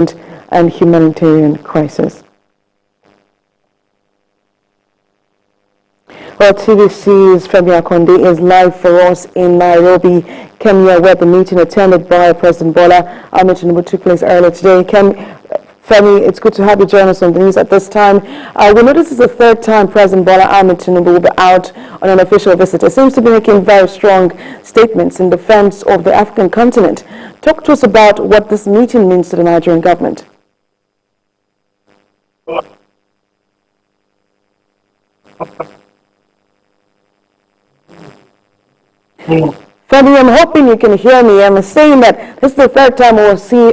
and humanitarian crisis. Well, TVC's Femi Akande is live for us in Nairobi, Kenya, where the meeting attended by President Bola Ahmed Tinubu took place earlier today. Femi, it's good to have you join us on the news at this time. We notice it's the third time President Bola Ahmed Tinubu will be out on an official visit. It seems to be making very strong statements in defense of the African continent. Talk to us about what this meeting means to the Nigerian government. Femi, I'm hoping you can hear me. I'm saying that this is the third time we'll see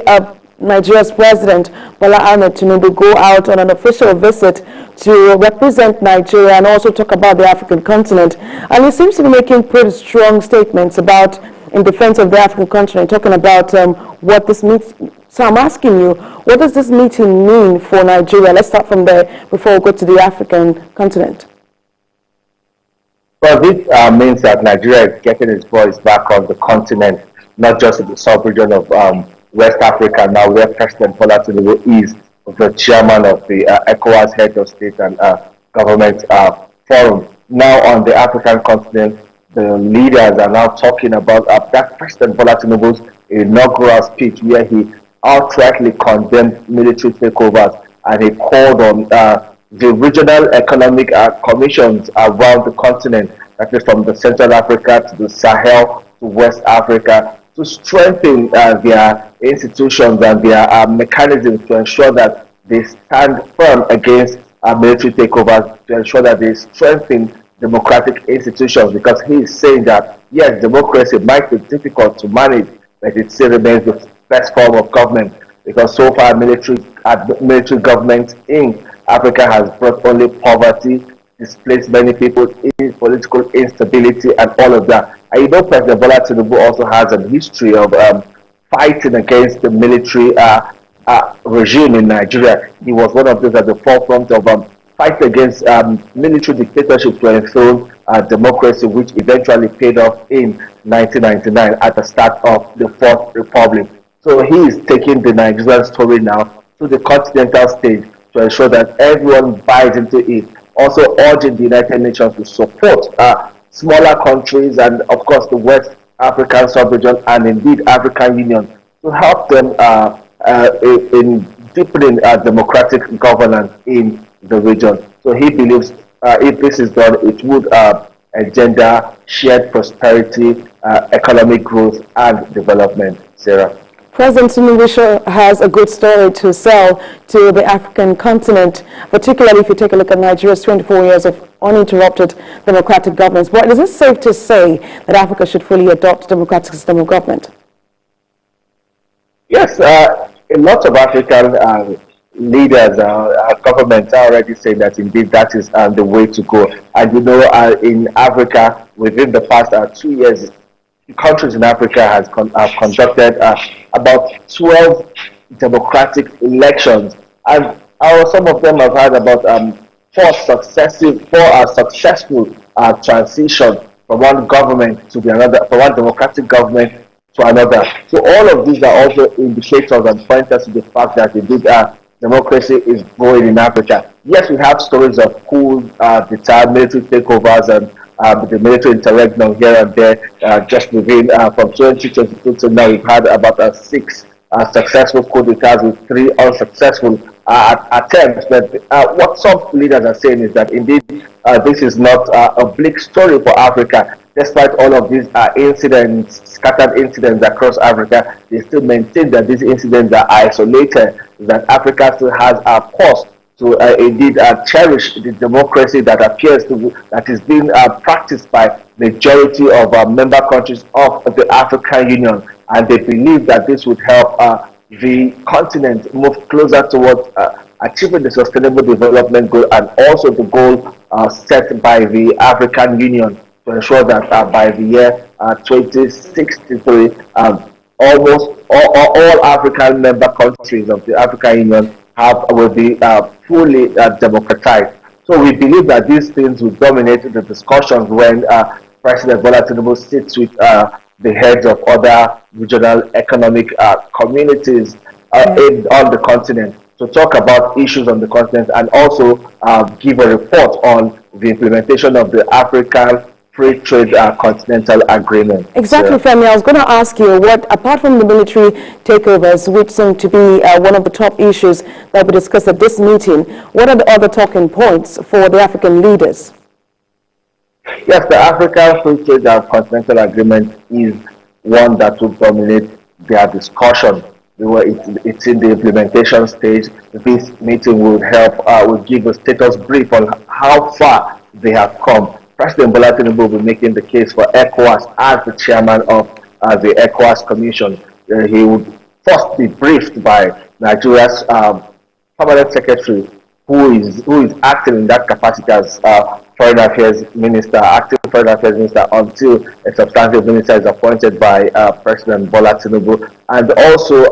Nigeria's President Bola Ahmed Tinubu go out on an official visit to represent Nigeria and also talk about the African continent. And he seems to be making pretty strong statements in defense of the African continent, talking about what this means. So I'm asking you, what does this meeting mean for Nigeria? Let's start from there before we go to the African continent. Well, this means that Nigeria is getting its voice back on the continent, not just in the sub-region of West Africa, now where President Bola Tinubu is the chairman of the ECOWAS Head of State and Government Forum. Now on the African continent, the leaders are now talking about that President Bola Tinubu's inaugural speech where he outrightly condemned military takeovers, and he called on the regional economic commissions around the continent, that is from the Central Africa to the Sahel to West Africa, to strengthen their institutions and their mechanisms to ensure that they stand firm against military takeovers, to ensure that they strengthen democratic institutions, because he is saying that, yes, democracy might be difficult to manage, but it still remains the best form of government, because so far military government in Africa has brought only poverty, displaced many people, in political instability, and all of that. And you know, President Bola Tinubu also has a history of fighting against the military regime in Nigeria. He was one of those at the forefront of fight against military dictatorship to enthrone democracy, which eventually paid off in 1999 at the start of the Fourth Republic. So he is taking the Nigerian story now to the continental stage to ensure that everyone buys into it. Also urging the United Nations to support smaller countries and, of course, the West African sub-region and indeed African Union to help them in deepening democratic governance in the region. So he believes if this is done, it would engender shared prosperity, economic growth, and development. Sarah. President Tinubu has a good story to sell to the African continent, particularly if you take a look at Nigeria's 24 years of uninterrupted democratic governance. But is it safe to say that Africa should fully adopt a democratic system of government? Yes, a lot of African leaders, governments are already saying that indeed that is the way to go. And you know, in Africa, within the past 2 years, countries in Africa have conducted about 12 democratic elections, and some of them have had about four successful transition from one government to the another, from one democratic government to another. So all of these are also indicators and pointers to the fact that indeed democracy is growing in Africa. Yes, we have stories of coups, military takeovers, and the military interregnum here and there, just within from 2022 to now, we've had about 6 successful coup d'etats with 3 unsuccessful attempts. But what some leaders are saying is that indeed this is not a bleak story for Africa. Despite all of these incidents, scattered incidents across Africa, they still maintain that these incidents are isolated, that Africa still has a cause to indeed cherish the democracy that appears to that is being practiced by majority of member countries of the African Union, and they believe that this would help the continent move closer towards achieving the sustainable development goal and also the goal set by the African Union to ensure that by the year 2063, almost all African member countries of the African Union will be fully democratized. So we believe that these things will dominate the discussions when President Bola Tinubu sits with the heads of other regional economic communities on the continent, to talk about issues on the continent, and also give a report on the implementation of the African Free Trade Continental Agreement. Exactly, Femi. I was going to ask you, what, apart from the military takeovers, which seem to be one of the top issues that we discussed at this meeting, what are the other talking points for the African leaders? Yes, the African Free Trade Continental Agreement is one that will dominate their discussion. It's in the implementation stage. This meeting will help, will give a status brief on how far they have come. President Bola Tinubu will be making the case for ECOWAS as the chairman of the ECOWAS Commission. He would first be briefed by Nigeria's permanent secretary, who is acting in that capacity as Foreign Affairs Minister, acting Foreign Affairs Minister, until a substantive minister is appointed by President Bola Tinubu, and also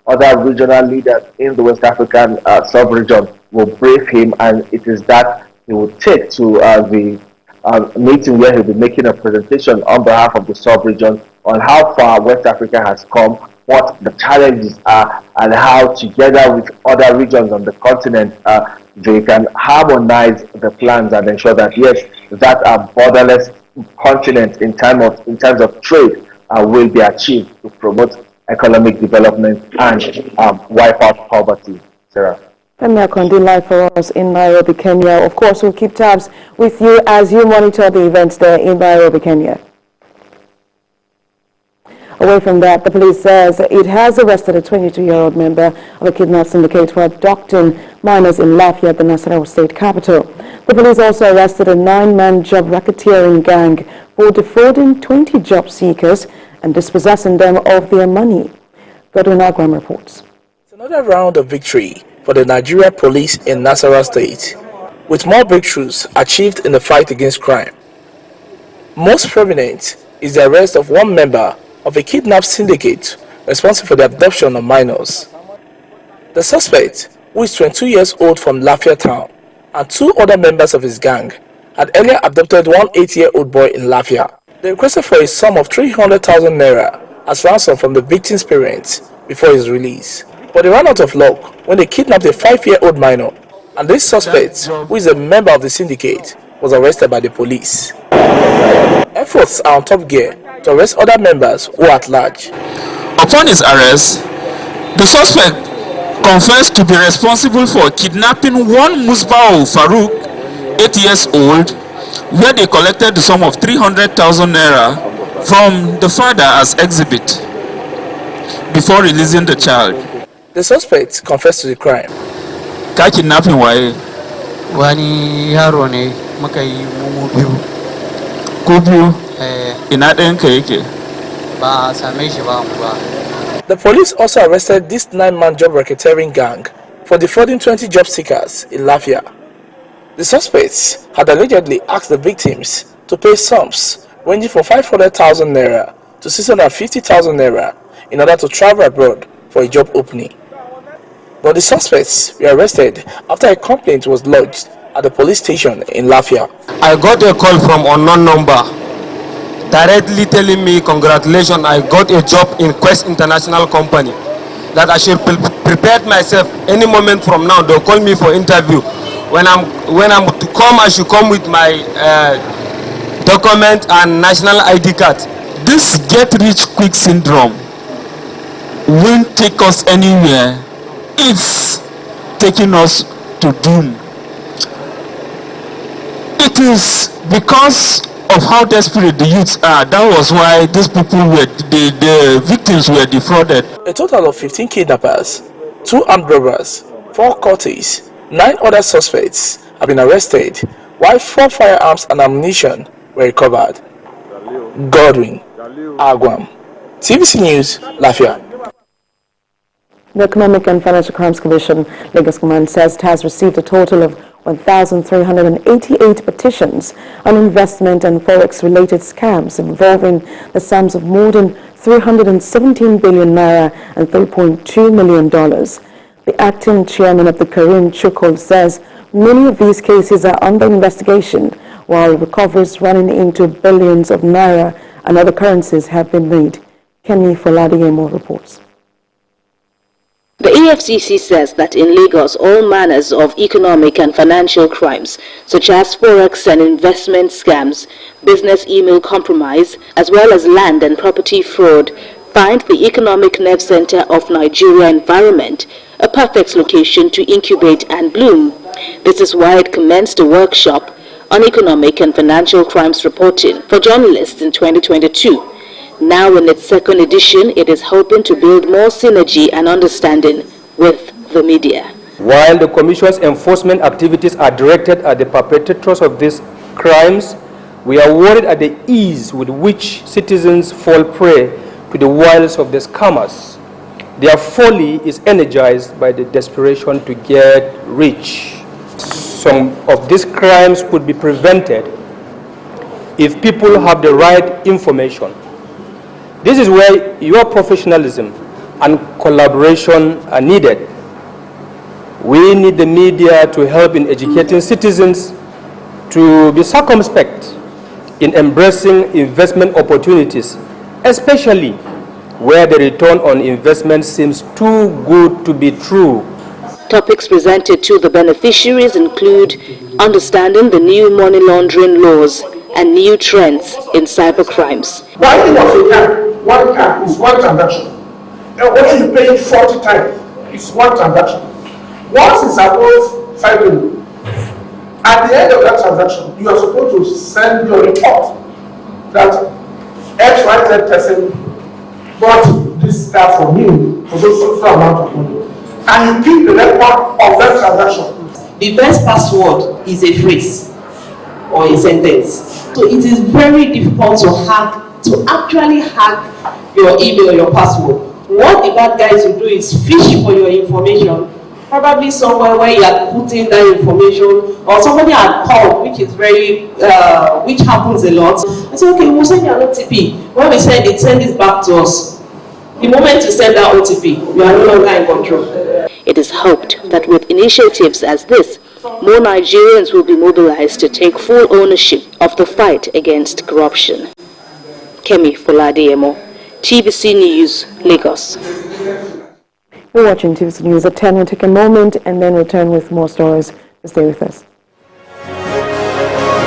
other regional leaders in the West African sub-region will brief him, and it is that he will take to the meeting where he'll be making a presentation on behalf of the sub-region on how far West Africa has come, what the challenges are, and how, together with other regions on the continent, they can harmonize the plans and ensure that, yes, that a borderless continent in terms of trade will be achieved to promote economic development and wipe out poverty. Sarah. Femi Akande, live for us in Nairobi, Kenya. Of course, we'll keep tabs with you as you monitor the events there in Nairobi, Kenya. Away from that, the police says it has arrested a 22-year-old member of a kidnap syndicate who had abducted minors in Lafayette, the Nasarawa state capital. The police also arrested a 9-man job racketeering gang for defrauding 20 job seekers and dispossessing them of their money. Godwin Agwam reports. It's another round of victory for the Nigeria police in Nasarawa state, with more breakthroughs achieved in the fight against crime. Most prominent is the arrest of one member of a kidnap syndicate responsible for the abduction of minors. The suspect, who is 22 years old from Lafayette town, and 2 other members of his gang, had earlier abducted one 8-year-old boy in Lafayette. They requested for a sum of 300,000 naira as ransom from the victim's parents before his release. But they ran out of luck when they kidnapped a 5-year-old minor, and this suspect, who is a member of the syndicate, was arrested by the police. Efforts are on top gear to arrest other members who are at large. Upon his arrest, the suspect confessed to be responsible for kidnapping one Musbao Farouk, 8 years old, where they collected the sum of 300,000 naira from the father as exhibit before releasing the child. The suspect confessed to the crime. Ka kidnapping waye? Wani yaro ne muka yi mu biyu. Ku biyu? Ina ɗayanka yake? Ba same shi ba mu ba. The police also arrested this 9-man job racketeering gang for defrauding 20 job seekers in Lafayette. The suspects had allegedly asked the victims to pay sums ranging from 500,000 naira to 650,000 naira in order to travel abroad for a job opening. But the suspects were arrested after a complaint was lodged at the police station in Lafayette. I got a call from unknown number directly telling me, congratulations, I got a job in Quest International Company, that I should prepare myself any moment from now. They'll call me for interview. When I'm to come, I should come with my document and national ID card. This get rich quick syndrome won't take us anywhere. It's taking us to doom. It is because of how desperate the youths are. That was why these people were, the victims were defrauded. A total of 15 kidnappers, 2 armed robbers, 4 cultists, 9 other suspects have been arrested, while 4 firearms and ammunition were recovered. Godwin Agwam, TVC News, Lafayette. The Economic and Financial Crimes Commission, Lagos Command, says it has received a total of 1,388 petitions on investment and forex-related scams involving the sums of more than 317 billion naira and $3.2 million. The acting chairman of the Karim Chukwu says many of these cases are under investigation, while recoveries running into billions of naira and other currencies have been made. Kemi Foladiyemo reports. The EFCC says that in Lagos, all manners of economic and financial crimes, such as forex and investment scams, business email compromise, as well as land and property fraud, find the economic nerve center of Nigeria environment a perfect location to incubate and bloom. This is why it commenced a workshop on economic and financial crimes reporting for journalists in 2022. Now in its second edition, it is hoping to build more synergy and understanding with the media. While the Commission's enforcement activities are directed at the perpetrators of these crimes, we are worried at the ease with which citizens fall prey to the wiles of the scammers. Their folly is energized by the desperation to get rich. Some of these crimes could be prevented if people have the right information. This is where your professionalism and collaboration are needed. We need the media to help in educating citizens to be circumspect in embracing investment opportunities, especially where the return on investment seems too good to be true. Topics presented to the beneficiaries include understanding the new money laundering laws and new trends in cybercrimes. Buying of a car is one transaction. And what you pay 40 times is one transaction. Once it's above 5 million, at the end of that transaction, you are supposed to send your report that XYZ person bought this car from you for so amount of money. And you keep the record of that transaction. The best password is a phrase or a sentence. So it is very difficult to actually hack your email, your password. What the bad guys will do is fish for your information, probably somewhere where you are putting that information, or somebody had called, which is which happens a lot. I say, okay, we'll send you an OTP. When we send it back to us. The moment you send that OTP, you are no longer in control. It is hoped that with initiatives as this, more Nigerians will be mobilized to take full ownership of the fight against corruption. Kemi Foladiemo, TVC News, Lagos. You're watching TVC News at 10. We'll take a moment and then return with more stories. Stay with us.